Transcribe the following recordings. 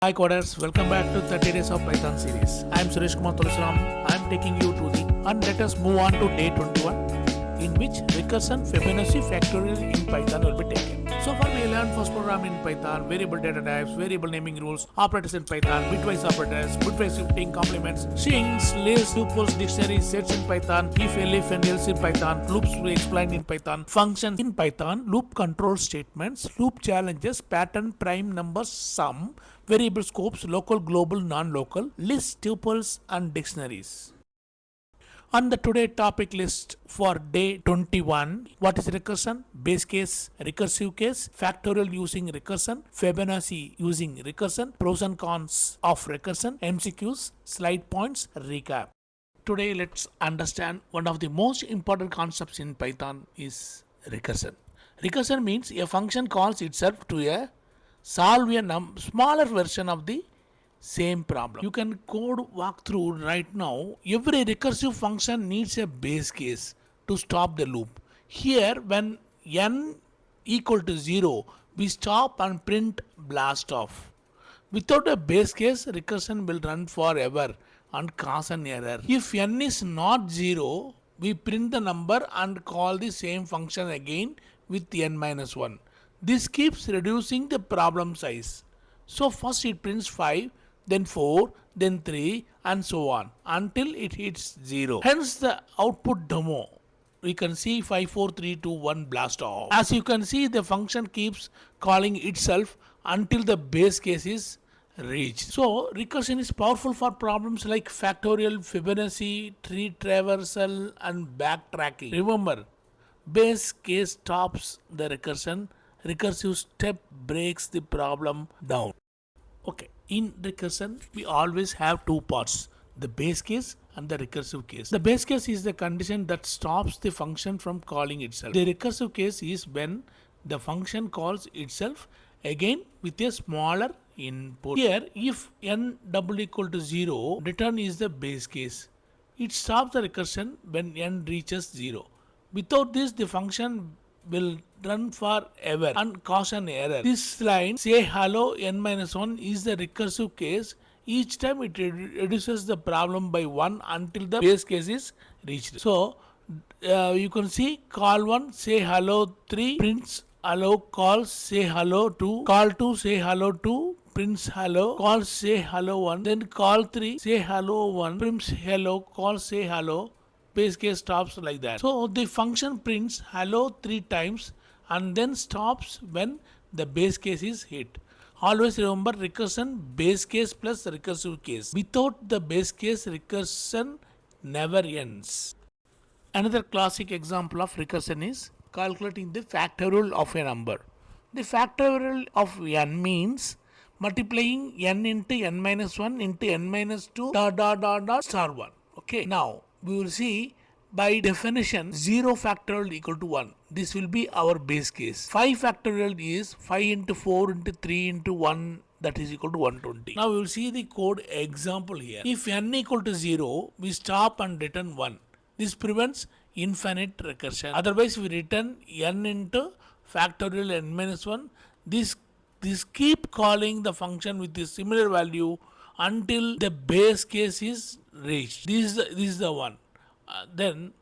Hi coders, welcome back to 30 Days of Python series. I am Suresh Kumar Tulsiram. I am taking you to the and let us move on to day 21 in which recursion Fibonacci Factorial in Python will be taken. So far we learned first program in Python, variable data types, variable naming rules, operators in Python, bitwise operators, bitwise shifting, complements, strings, lists, tuples, dictionaries, sets in Python, if, elif and else in Python, loops we explained in Python, functions in Python, loop control statements, loop challenges, pattern, prime numbers, sum, variable scopes, local, global, non-local, lists, tuples and dictionaries. On the today topic list for day 21, what is recursion, base case, recursive case, factorial using recursion, Fibonacci using recursion, pros and cons of recursion, MCQs, slide points, recap. Today let's understand one of the most important concepts in Python is recursion. Recursion means a function calls itself to solve a smaller version of the same problem. You can code walkthrough right now. Every recursive function needs a base case to stop the loop. Here when n equal to 0, we stop and print blast off. Without a base case, recursion will run forever and cause an error. If n is not 0, we print the number and call the same function again with n minus 1. This keeps reducing the problem size. So first it prints 5, then 4, then 3 and so on until it hits 0. Hence the output demo. We can see 5, 4, 3, 2, 1 blast off. As you can see, the function keeps calling itself until the base case is reached. So recursion is powerful for problems like factorial, Fibonacci, tree traversal and backtracking. Remember, base case stops the recursion. Recursive step breaks the problem down. Okay, in recursion, we always have two parts, the base case and the recursive case. The base case is the condition that stops the function from calling itself. The recursive case is when the function calls itself again with a smaller input. Here, if n double equal to 0, return is the base case. It stops the recursion when n reaches 0. Without this, the function will run forever and cause an error. This line, say hello n minus 1, is the recursive case. Each time it reduces the problem by 1 until the base case is reached. So you can see call 1, say hello 3, prints hello, calls say hello 2, call 2, say hello 2, prints hello, call say hello 1, then call 3, say hello 1, prints hello, call say hello. Base case stops like that. So the function prints hello 3 times and then stops when the base case is hit. Always remember recursion base case plus recursive case. Without the base case, recursion never ends. Another classic example of recursion is calculating the factorial of a number. The factorial of n means multiplying n into n minus 1 into n minus 2 star 1. Okay, now we will see by definition 0 factorial equal to 1. This will be our base case. 5 factorial is 5 into 4 into 3 into 1, that is equal to 120. Now we will see the code example here. If n equal to 0, we stop and return 1. This prevents infinite recursion. Otherwise we return n into factorial n minus 1. This keep calling the function with a similar value until the base case is reached. This is the one. Then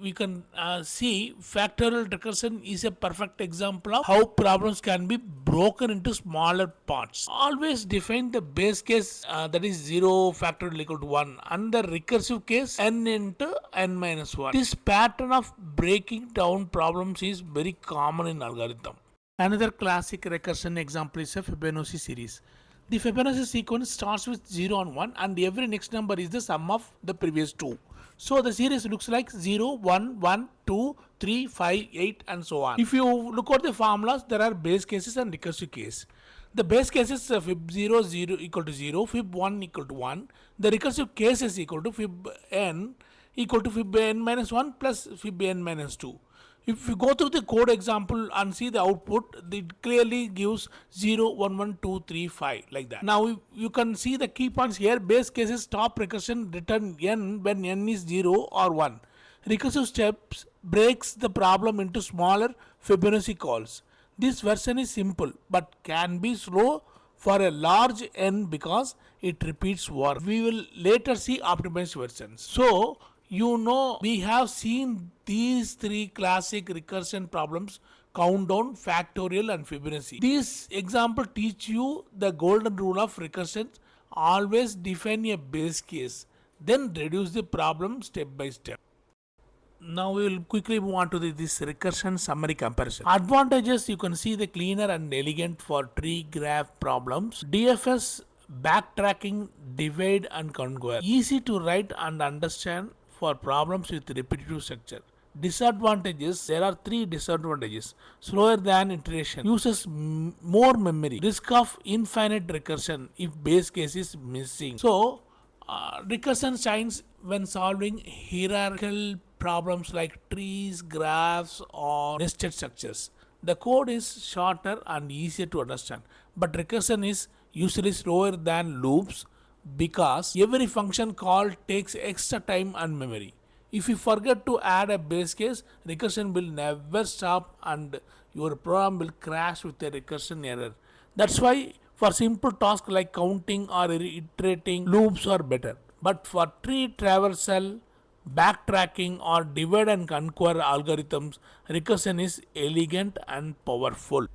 we can see factorial recursion is a perfect example of how problems can be broken into smaller parts. Always define the base case that is 0 factorial equal to 1 and the recursive case n into n minus 1. This pattern of breaking down problems is very common in algorithm. Another classic recursion example is a Fibonacci series. The Fibonacci sequence starts with 0 and 1 and every next number is the sum of the previous two. So the series looks like 0, 1, 1, 2, 3, 5, 8 and so on. If you look at the formulas, there are base cases and recursive case. The base case is fib 0, 0 equal to 0, fib 1 equal to 1. The recursive case is equal to fib n equal to fib n minus 1 plus fib n minus 2. If you go through the code example and see the output, it clearly gives 0, 1, 1, 2, 3, 5 like that. Now you can see the key points here. Base cases stop recursion, return n when n is 0 or 1. Recursive steps breaks the problem into smaller Fibonacci calls. This version is simple but can be slow for a large n because it repeats work. We will later see optimized versions. So we have seen these three classic recursion problems: countdown, factorial and Fibonacci. These examples teach you the golden rule of recursion: always define a base case, then reduce the problem step by step. Now we will quickly move on to this recursion summary comparison. Advantages: you can see the cleaner and elegant for tree graph problems. DFS backtracking, divide and conquer. Easy to write and understand for problems with repetitive structure. Disadvantages: there are three disadvantages. Slower than iteration, uses more memory, risk of infinite recursion if base case is missing. So recursion shines when solving hierarchical problems like trees, graphs or nested structures. The code is shorter and easier to understand, but recursion is usually slower than loops because every function call takes extra time and memory. If you forget to add a base case, recursion will never stop and your program will crash with a recursion error. That's why for simple tasks like counting or iterating, loops are better. But for tree traversal, backtracking or divide and conquer algorithms, recursion is elegant and powerful.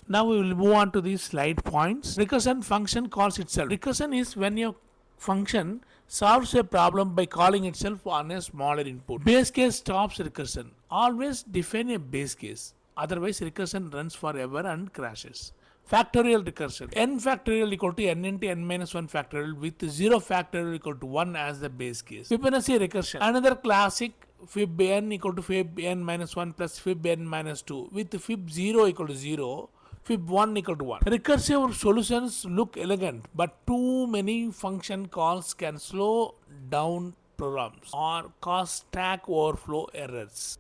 Now we will move on to these slide points. Recursion function calls itself. Recursion is when your function solves a problem by calling itself on a smaller input. Base case stops recursion. Always define a base case. Otherwise recursion runs forever and crashes. Factorial recursion. N factorial equal to n into n minus 1 factorial with 0 factorial equal to 1 as the base case. Fibonacci recursion. Another classic: fib n equal to fib n minus 1 plus fib n minus 2 with fib 0 equal to 0. Fib 1 equal to 1. Recursive solutions look elegant, but too many function calls can slow down programs or cause stack overflow errors.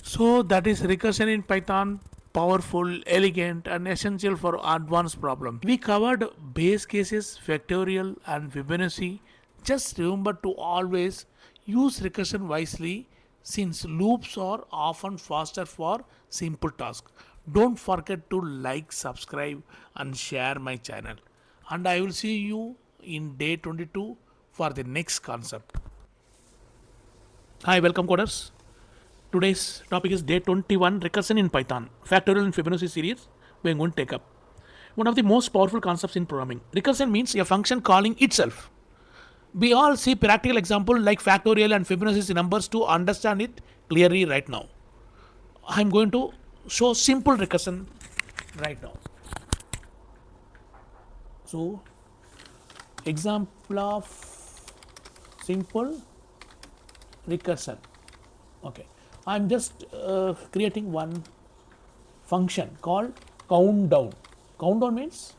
So that is recursion in Python. Powerful, elegant and essential for advanced problems. We covered base cases, factorial and Fibonacci. Just remember to always use recursion wisely since loops are often faster for simple tasks. Don't forget to like, subscribe and share my channel. And I will see you in day 22 for the next concept. Hi, welcome coders. Today's topic is day 21, recursion in Python, factorial and Fibonacci series. We are going to take up one of the most powerful concepts in programming. Recursion means a function calling itself. We all see practical example like factorial and Fibonacci numbers to understand it clearly right now. I am going to show simple recursion right now. So, example of simple recursion. Okay. I'm just creating one function called countdown. Countdown means,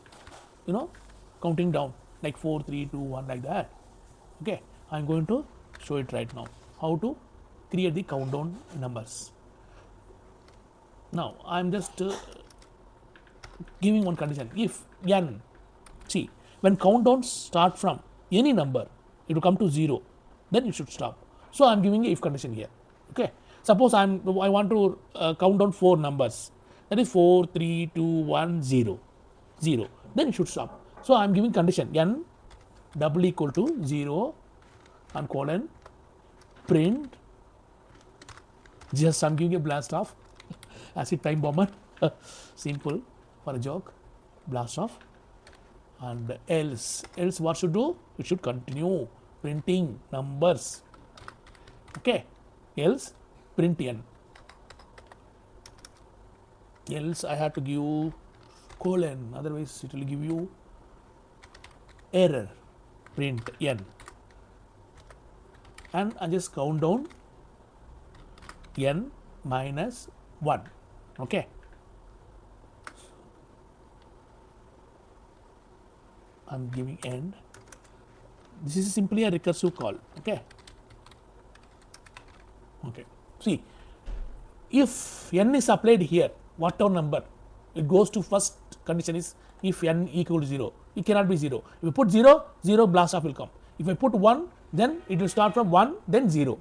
counting down like 4, 3, 2, 1 like that. Okay, I'm going to show it right now how to create the countdown numbers. Now I'm just giving one condition: if n, see, when countdowns start from any number, it will come to 0, then it should stop. So I'm giving a if condition here. Okay. Suppose I want to count down 4 numbers, that is 4, 3, 2, 1, 0, 0. Then it should stop. So I am giving condition n double equal to 0 and colon print. Just I am giving a blast off acid time bomber. Simple for a joke. Blast off. And else what should do? It should continue printing numbers. Okay. Else print n. Else I have to give colon, otherwise it will give you error. Print n. And I just count down n minus 1. Okay. I'm giving end. This is simply a recursive call. Okay. Okay. See, if n is applied here, whatever number, it goes to first condition is if n equal to 0. It cannot be 0. If you put 0, 0 blast off will come. If I put 1, then it will start from 1, then 0.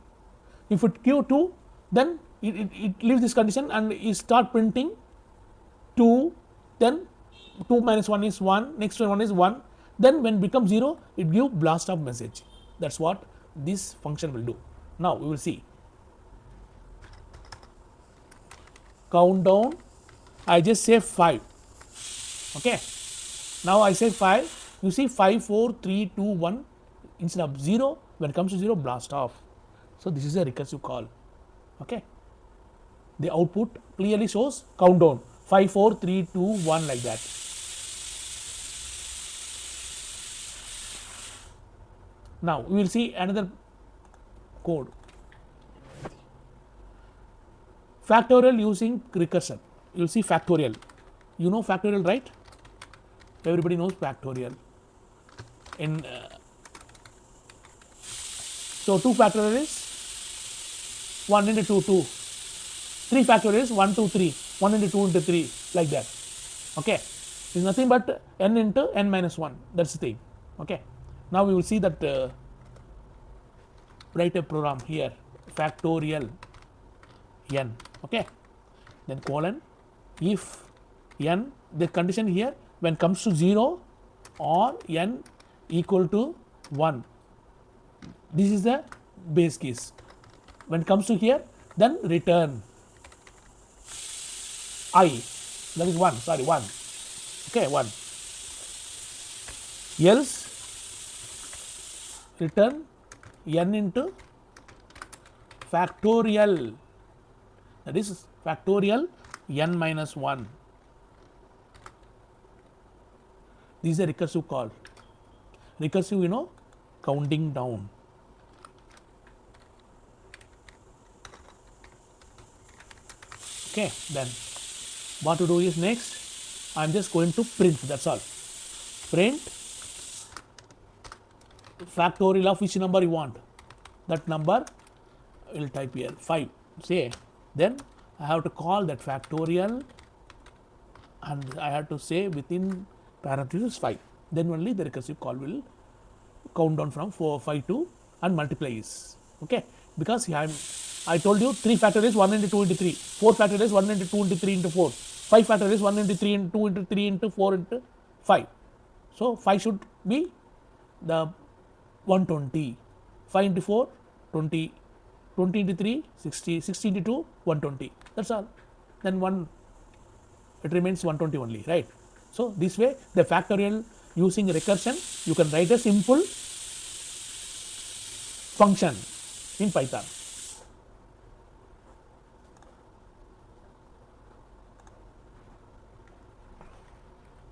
If it give 2, then it leaves this condition and it start printing 2, then 2 minus 1 is 1, next one is 1, then when becomes 0 it give blast off message. That's what this function will do. Now we will see countdown. I just say 5. Okay, now I say 5, you see 5 4 3 2 1, instead of 0, when it comes to 0 blast off. So this is a recursive call. Okay, the output clearly shows countdown 5 4 3 2 1 like that. Now we will see another code, factorial using recursion. You will see factorial. You know factorial, right? Everybody knows factorial. In so 2 factorial is 1 into 2 2, 3 factorial is 1 2 3, 1 into 2 into 3 like that. Okay, it is nothing but n into n minus 1. That's the thing. Okay, now we will see that write a program here, factorial n. Okay, then colon, if n, the condition here when comes to 0 or n equal to 1, this is the base case. When it comes to here, then return I, that is 1, sorry 1. Okay, 1. Else return n into factorial, that is factorial n minus 1. This is a recursive call. Recursive, you know, counting down. Okay, then what to do is next, I am just going to print, that's all. Print factorial of which number you want, that number I will type here 5, say, then I have to call that factorial and I have to say within parentheses 5, then only the recursive call will count down from 4 5 to and multiplies. Okay, because I told you 3 factorial is 1 into 2 into 3, 4 factorial is 1 into 2 into 3 into 4, 5 factorial is 1 into 3 into 2 into 3 into 4 into 5. So 5 should be the 120, 5 into 4 20, 20 into 3 60, 60 into 2 120, that's all. Then 1, it remains 120 only, right? So this way the factorial using recursion, you can write a simple function in Python.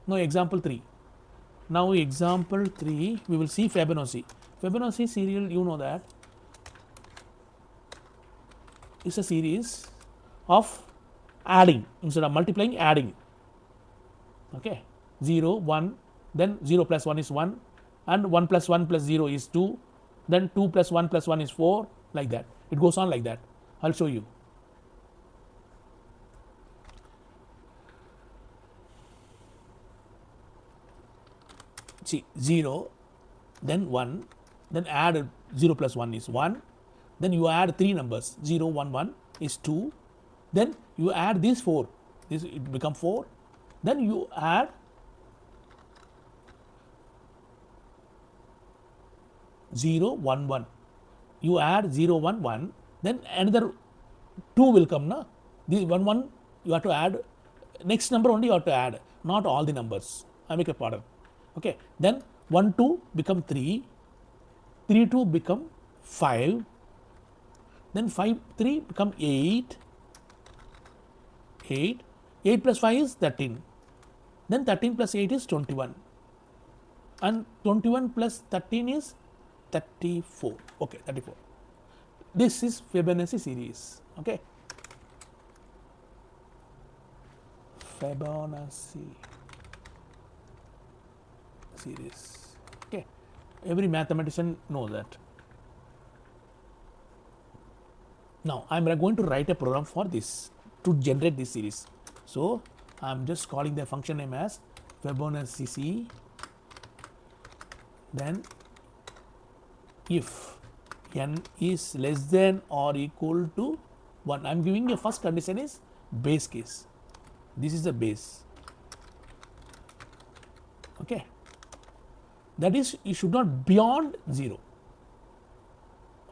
Now example 3. Now example 3 we will see Fibonacci. Fibonacci serial, you know that is a series of adding, instead of multiplying, adding. Okay, 0 1, then 0 plus 1 is 1, and 1 plus 1 plus 0 is 2, then 2 plus 1 plus 1 is 4, like that. It goes on like that. I'll show you. See, 0, then 1, then add 0 plus 1 is 1, then you add 3 numbers, 0 1 1 is 2, then you add these 4, this it become 4, then you add 0 1 1, you add 0 1 1, then another 2 will come, na? This 1 1 you have to add, next number only you have to add, not all the numbers. I make a pardon. Okay, then 1 2 become 3, 3 2 become 5, then 5 3 become 8, 8 plus 5 is 13, then 13 plus 8 is 21, and 21 plus 13 is 34. Okay, 34. This is Fibonacci series. Okay, Fibonacci series. Okay, every mathematician knows that. Now I am going to write a program for this to generate this series. So I am just calling the function name as Fibonacci, then if n is less than or equal to 1, I am giving a first condition is base case. This is the base. That is, it should not beyond 0.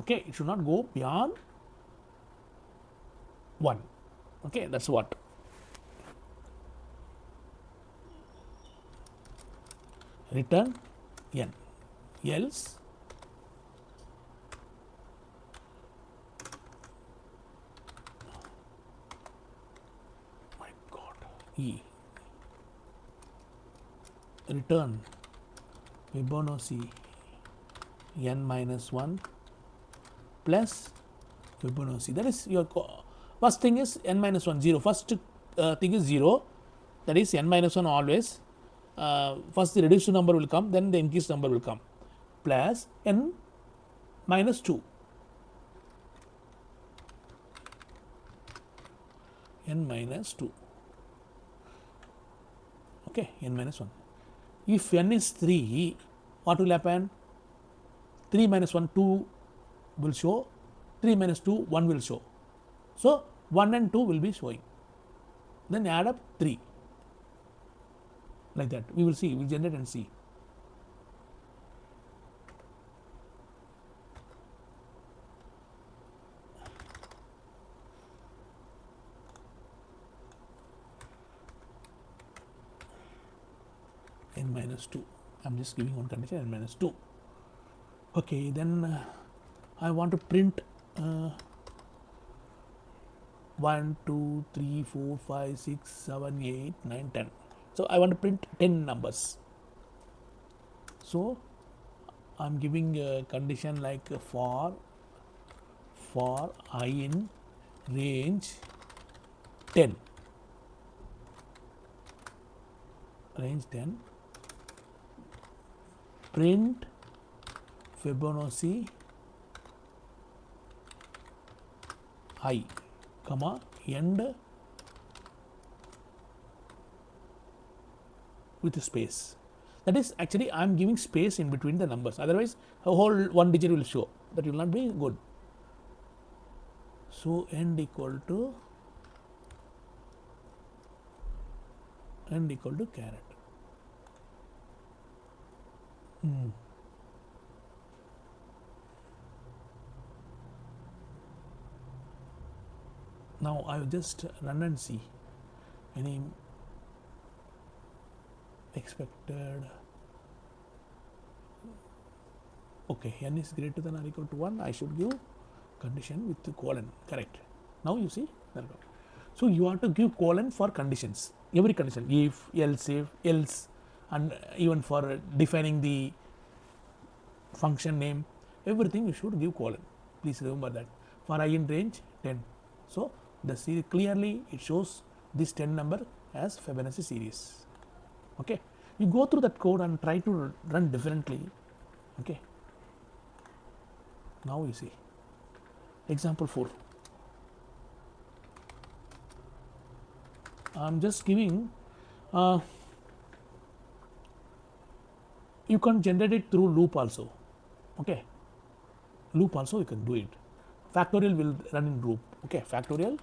Okay, it should not go beyond 1. Okay, that's what. Return n. Else my god, e. Return Fibonacci n minus 1 plus Fibonacci. That is your first thing is n minus 1, 0. First thing is 0. That is n minus 1 always. First the reduced number will come, then the increased number will come, plus n minus 2. N minus 2. Okay, n minus 1. If n is 3, what will happen? 3 minus 1, 2 will show. 3 minus 2, 1 will show. So 1 and 2 will be showing. Then add up 3. Like that. We will see, we will generate and see. N minus 2. I am just giving one condition, n minus 2. Okay, then I want to print 1, 2, 3, 4, 5, 6, 7, 8, 9, 10. So I want to print 10 numbers. So I'm giving a condition like for I in range 10. Range 10. Print Fibonacci I, comma, end with a space. That is, actually I am giving space in between the numbers, otherwise a whole one digit will show. That will not be good. So end equal to caret. Now I will just run and see any expected. Okay, n is greater than or equal to 1. I should give condition with the colon. Correct. Now you see that. So you have to give colon for conditions. Every condition, if, else, and even for defining the function name, everything you should give colon. Please remember that. For I in range 10. So the series clearly it shows this 10 number as Fibonacci series. Okay, you go through that code and try to run differently. Okay, now you see example 4. I'm just giving you can generate it through loop also. Okay, loop also you can do it. Factorial will run in loop. Okay, factorial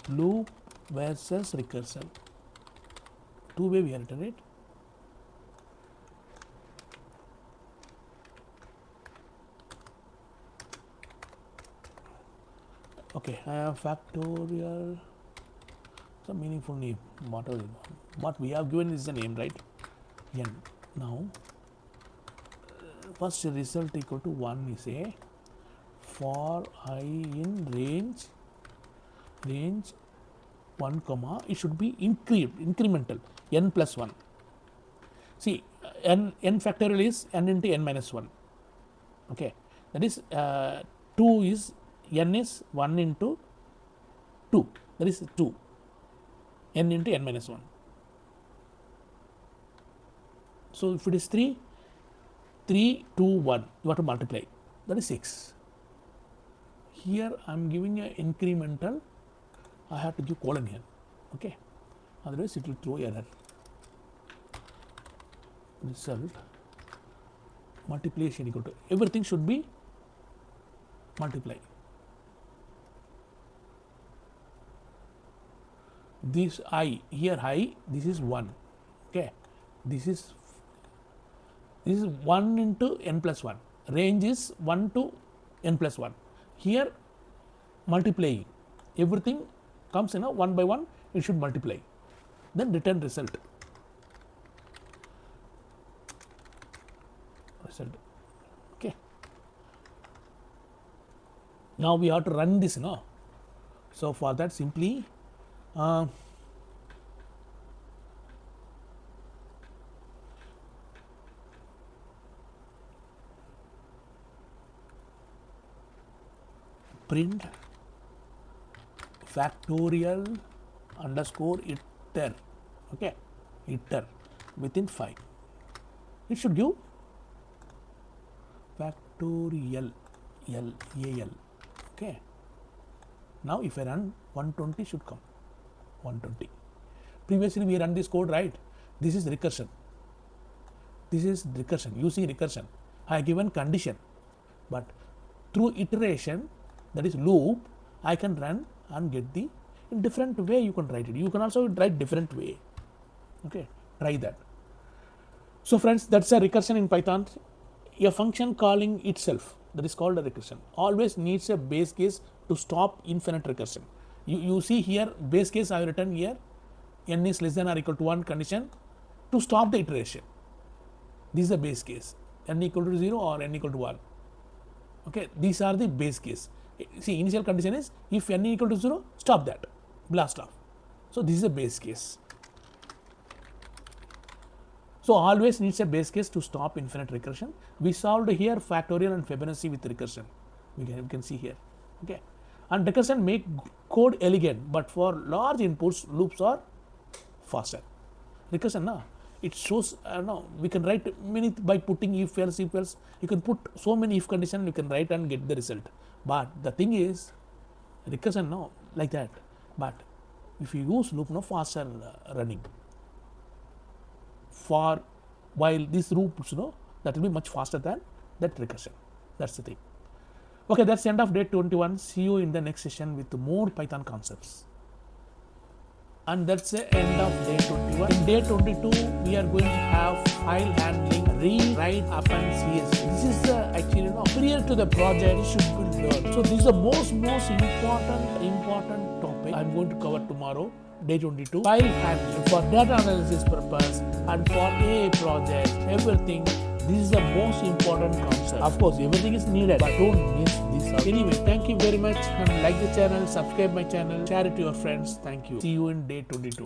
loop versus recursion. Two-way we have written it. Okay, I have factorial, some meaningful name. What we have given is the name, right? N. Now, first result equal to 1 is a for I in range 1 comma, it should be incremental, n plus 1. See, n factorial is n into n minus 1. Okay, that is 2 is n is 1 into 2, that is 2, n into n minus 1. So if it is 3, 3, 2, 1, you have to multiply, that is 6. Here I am giving a incremental, I have to give colon here. Okay, otherwise it will throw error. Result multiplication equal to, everything should be multiply. This I, here I, this is 1. Okay, This is 1 into n plus 1. Range is 1 to n plus 1. Here multiplying. Everything comes in a 1 by 1, it should multiply. Then return result. Okay. Now we have to run this, So for that, simply print factorial underscore iter, okay, iter within 5. It should give factorial L, okay. Now if I run, 120 should come, 120. Previously we run this code, right? This is recursion. This is recursion, using recursion. I have given condition, but through iteration, that is loop, I can run and get the, in different way you can write it. You can also write different way. Okay, try that. So friends, that's a recursion in Python. A function calling itself, that is called a recursion, always needs a base case to stop infinite recursion. You see here, base case I have written here, n is less than or equal to 1 condition to stop the iteration. This is the base case, n equal to 0 or n equal to 1. Okay, these are the base case. See, initial condition is if n equal to 0, stop that, blast off. So this is a base case. So always needs a base case to stop infinite recursion. We solved here factorial and Fibonacci with recursion. We can see here. Okay, and recursion make code elegant, but for large inputs, loops are faster. Recursion, it shows we can write many by putting if else. You can put so many if condition you can write and get the result. But the thing is, recursion like that. But if you use loop, faster running. For while these loops, that will be much faster than that recursion. That's the thing. Okay, that's the end of day 21. See you in the next session with more Python concepts. And that's the end of day 21. In day 22, we are going to have file handling, read, write, append, CSS. This is actually prior to the project, it should be learned. So this is the most important topic I'm going to cover tomorrow. Day 22, file handling for data analysis purpose and for AI project, everything. This is the most important concept. Of course, everything is needed, but don't miss this. Anyway, thank you very much, and like the channel, subscribe my channel, share it to your friends. Thank you. See you in day 22.